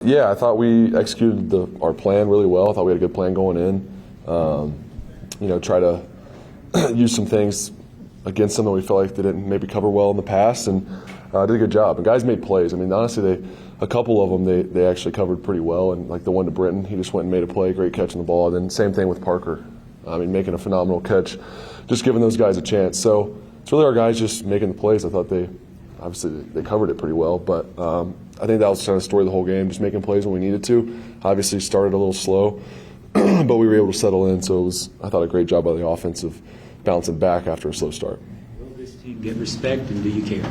Yeah, I thought we executed our plan really well. I thought we had a good plan going in. Try to use some things against them that we felt like they didn't maybe cover well in the past, and did a good job. And guys made plays. I mean, honestly, a couple of them they actually covered pretty well. And like the one to Britton, he just went and made a play, great catching the ball. And then same thing with Parker. I mean, making a phenomenal catch, just giving those guys a chance. So it's really our guys just making the plays. I thought they covered it pretty well, but I think that was kind of the story of the whole game, just making plays when we needed to. Obviously started a little slow, but we were able to settle in, so it was, I thought, a great job by the offense of bouncing back after a slow start. Will this team get respect, and do you care?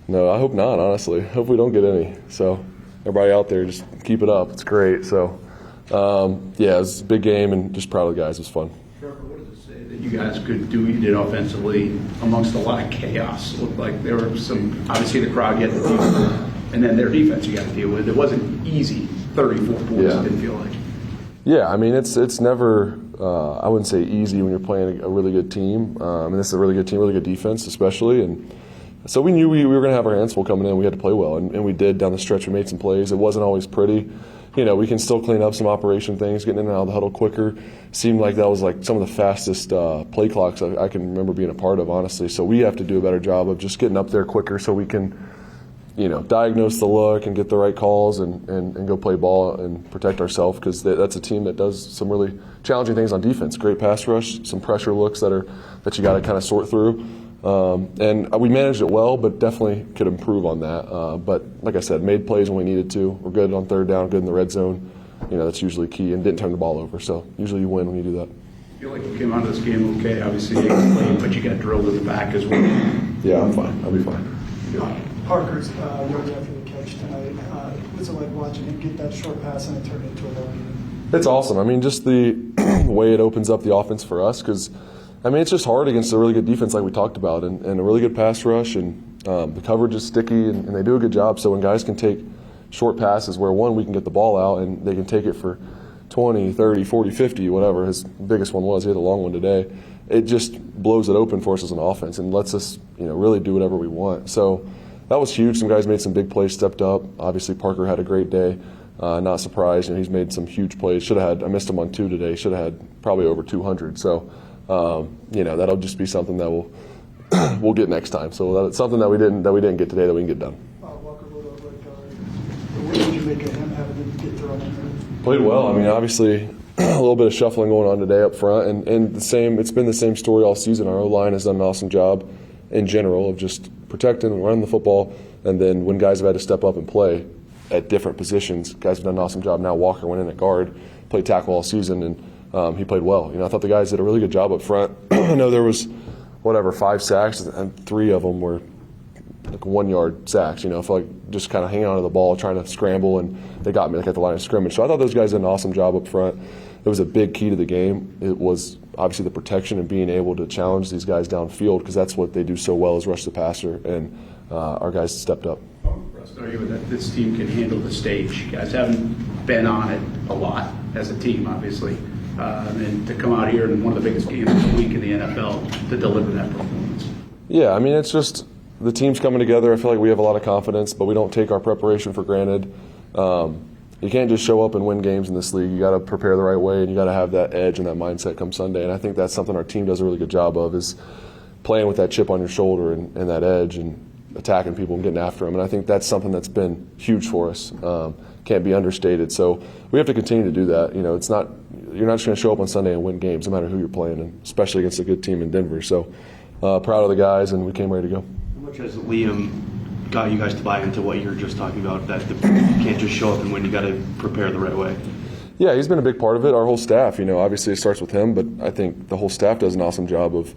No, I hope not, honestly. I hope we don't get any. So everybody out there, just keep it up. It's great. So, it was a big game, and just proud of the guys. It was fun. Trevor, what does it say that you guys could do what you did offensively amongst a lot of chaos? It looked like there were some, obviously the crowd you had to deal with, and then their defense you got to deal with. It wasn't easy, 34 points, it didn't feel like. Yeah, I mean, it's never, I wouldn't say easy when you're playing a really good team. And this is a really good team, really good defense especially. And so we knew we were going to have our hands full coming in. We had to play well, and we did down the stretch. We made some plays. It wasn't always pretty. We can still clean up some operation things, getting in and out of the huddle quicker. Seemed like that was like some of the fastest play clocks I can remember being a part of, honestly. So we have to do a better job of just getting up there quicker so we can, diagnose the look and get the right calls and go play ball and protect ourselves, because that's a team that does some really challenging things on defense. Great pass rush, some pressure looks that you got to kind of sort through. And we managed it well, but definitely could improve on that. But like I said, made plays when we needed to. We're good on third down, good in the red zone. That's usually key, and didn't turn the ball over. So usually you win when you do that. I feel like you came out of this game okay. Obviously you played, but you got drilled in the back as well. Yeah, I'm fine. I'll be fine. Parker's yards after the catch tonight. What's it like watching him get that short pass and it turn into a long? It's awesome. I mean, just the way it opens up the offense for us, because it's just hard against a really good defense like we talked about, and a really good pass rush, and the coverage is sticky, and they do a good job. So when guys can take short passes where, one, we can get the ball out, and they can take it for 20, 30, 40, 50, whatever his biggest one was. He had a long one today. It just blows it open for us as an offense and lets us, really do whatever we want. So that was huge. Some guys made some big plays, stepped up. Obviously, Parker had a great day. Not surprised. He's made some huge plays. I missed him on 2 today. Should have had probably over 200. So, that'll just be something that we'll get next time. So that's something that we didn't get today that we can get done. Walker, what did you make of him having to get thrown in there? Played well. Obviously, a little bit of shuffling going on today up front, and it's been the same story all season. Our O-line has done an awesome job in general of just protecting and running the football, and then when guys have had to step up and play at different positions, guys have done an awesome job. Now Walker went in at guard, played tackle all season, and he played well. I thought the guys did a really good job up front. I know there was 5 sacks, and 3 of them were like 1-yard sacks. I felt like just kind of hanging on to the ball, trying to scramble, and they got me at the line of scrimmage. So I thought those guys did an awesome job up front. It was a big key to the game. It was obviously the protection and being able to challenge these guys downfield, because that's what they do so well, is rush the passer, and our guys stepped up. How impressed are you that this team can handle the stage? You guys haven't been on it a lot as a team, obviously. And to come out here in one of the biggest games of the week in the NFL to deliver that performance. Yeah, it's just the team's coming together. I feel like we have a lot of confidence, but we don't take our preparation for granted. You can't just show up and win games in this league. You got to prepare the right way, and you got to have that edge and that mindset come Sunday. And I think that's something our team does a really good job of, is playing with that chip on your shoulder and that edge and attacking people and getting after them. And I think that's something that's been huge for us. Can't be understated. So we have to continue to do that. You're not just going to show up on Sunday and win games, no matter who you're playing, and especially against a good team in Denver. So proud of the guys, and we came ready to go. How much has Liam got you guys to buy into what you were just talking about, that you can't just show up and win, you got to prepare the right way? Yeah, he's been a big part of it. Our whole staff, obviously it starts with him, but I think the whole staff does an awesome job of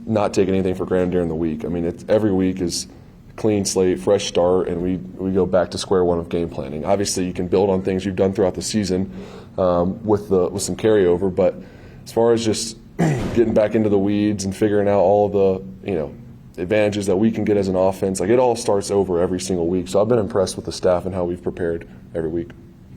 not taking anything for granted during the week. Every week is a clean slate, fresh start, and we go back to square one of game planning. Obviously, you can build on things you've done throughout the season with some carryover, but as far as just getting back into the weeds and figuring out all of the advantages that we can get as an offense, it all starts over every single week. So I've been impressed with the staff and how we've prepared every week.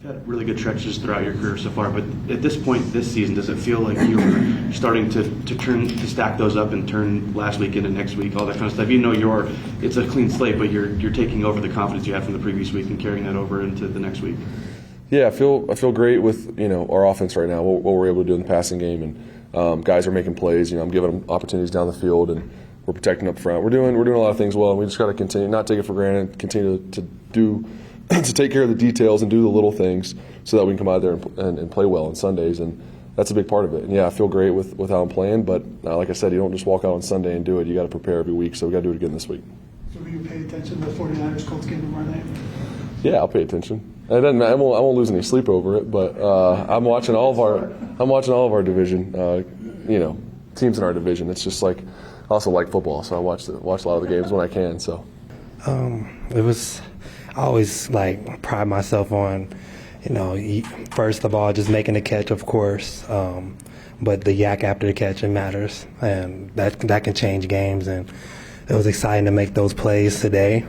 Had really good stretches throughout your career so far, but at this point this season, does it feel like you're starting to stack those up and turn last week into next week, all that kind of stuff? It's a clean slate, but you're taking over the confidence you had from the previous week and carrying that over into the next week. Yeah, I feel great with our offense right now. What we're able to do in the passing game, and guys are making plays. I'm giving them opportunities down the field, and we're protecting up front. We're doing a lot of things well, and we just got to continue, not take it for granted, continue to take care of the details and do the little things so that we can come out there and play well on Sundays, and that's a big part of it. And yeah, I feel great with how I'm playing, but like I said, you don't just walk out on Sunday and do it. You got to prepare every week, so we got to do it again this week. So will you pay attention to the 49ers Colts game tomorrow night? Yeah, I'll pay attention. It doesn't matter. I won't lose any sleep over it, but I'm watching all of our division. Teams in our division. It's just like I also like football, so I watch a lot of the games when I can. So I always pride myself on, first of all, just making the catch, of course, but the yak after the catch, it matters, and that can change games. And it was exciting to make those plays today,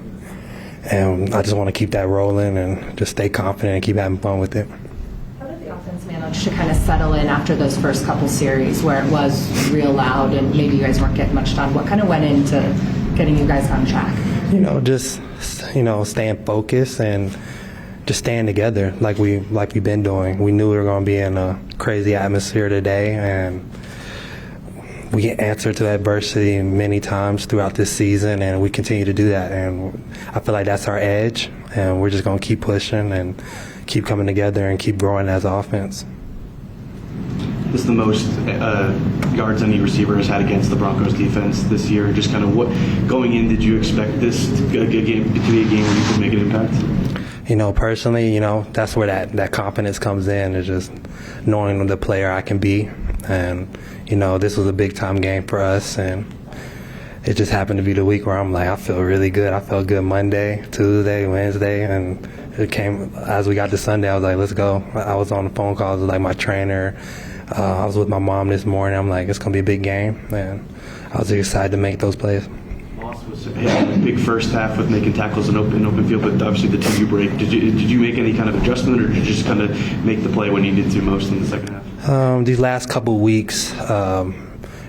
and I just want to keep that rolling and just stay confident and keep having fun with it. How did the offense manage to kind of settle in after those first couple series where it was real loud and maybe you guys weren't getting much done? What kind of went into getting you guys on track? Just staying focused and just staying together like we've been doing. We knew we were going to be in a crazy atmosphere today, and we answered to adversity many times throughout this season, and we continue to do that. And I feel like that's our edge, and we're just going to keep pushing and keep coming together and keep growing as offense. This is the most yards any receiver has had against the Broncos defense this year. Just kind of what going in, did you expect this to be a game where you could make an impact? Personally, that's where that confidence comes in, is just knowing the player I can be. And, this was a big time game for us, and it just happened to be the week where I'm like, I feel really good. I felt good Monday, Tuesday, Wednesday, and it came as we got to Sunday. I was like, let's go. I was on the phone calls with my trainer. I was with my mom this morning. I'm like, it's going to be a big game, and I was excited to make those plays. Moss was a big first half with making tackles in open field, but obviously the two you break. Did you make any kind of adjustment, or did you just kind of make the play when you needed to most in the second half? These last couple weeks,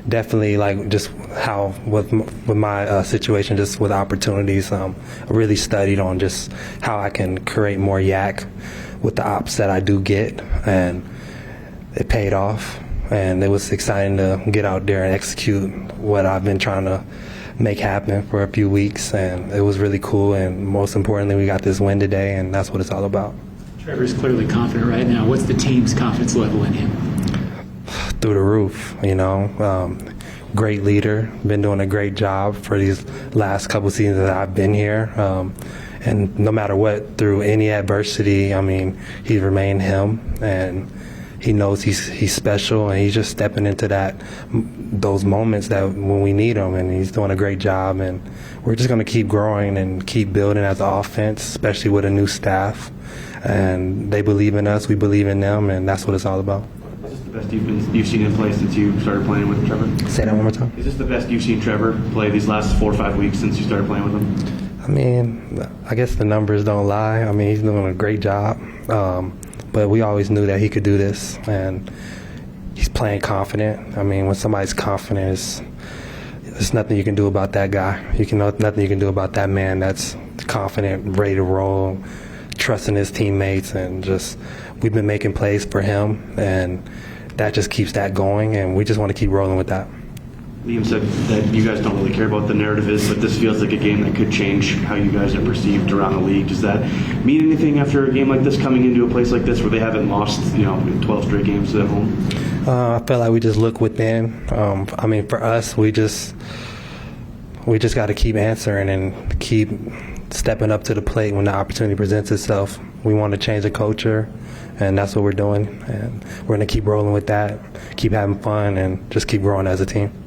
definitely just how with my situation, just with opportunities, I really studied on just how I can create more yak with the ops that I do get, and it paid off, and it was exciting to get out there and execute what I've been trying to make happen for a few weeks, and it was really cool. And most importantly, we got this win today, and that's what it's all about. Trevor's clearly confident right now. What's the team's confidence level in him? Through the roof, great leader, been doing a great job for these last couple seasons that I've been here. And no matter what, through any adversity, he's remained him, and he knows he's special, and he's just stepping into those moments that when we need him, and he's doing a great job. And we're just going to keep growing and keep building as an offense, especially with a new staff. And they believe in us, we believe in them, and that's what it's all about. Is this the best you've seen him play since you started playing with Trevor? Say that one more time. Is this the best you've seen Trevor play these last 4 or 5 weeks since you started playing with him? I guess the numbers don't lie. He's doing a great job. But we always knew that he could do this, and he's playing confident. When somebody's confident, there's nothing you can do about that guy. Nothing you can do about that man that's confident, ready to roll, trusting his teammates, and just we've been making plays for him, and that just keeps that going, and we just want to keep rolling with that. Liam said that you guys don't really care about what the narrative is, but this feels like a game that could change how you guys are perceived around the league. Does that mean anything after a game like this, coming into a place like this where they haven't lost 12 straight games at home? I feel like we just look within. For us, we just got to keep answering and keep stepping up to the plate when the opportunity presents itself. We want to change the culture, and that's what we're doing. And we're going to keep rolling with that, keep having fun, and just keep growing as a team.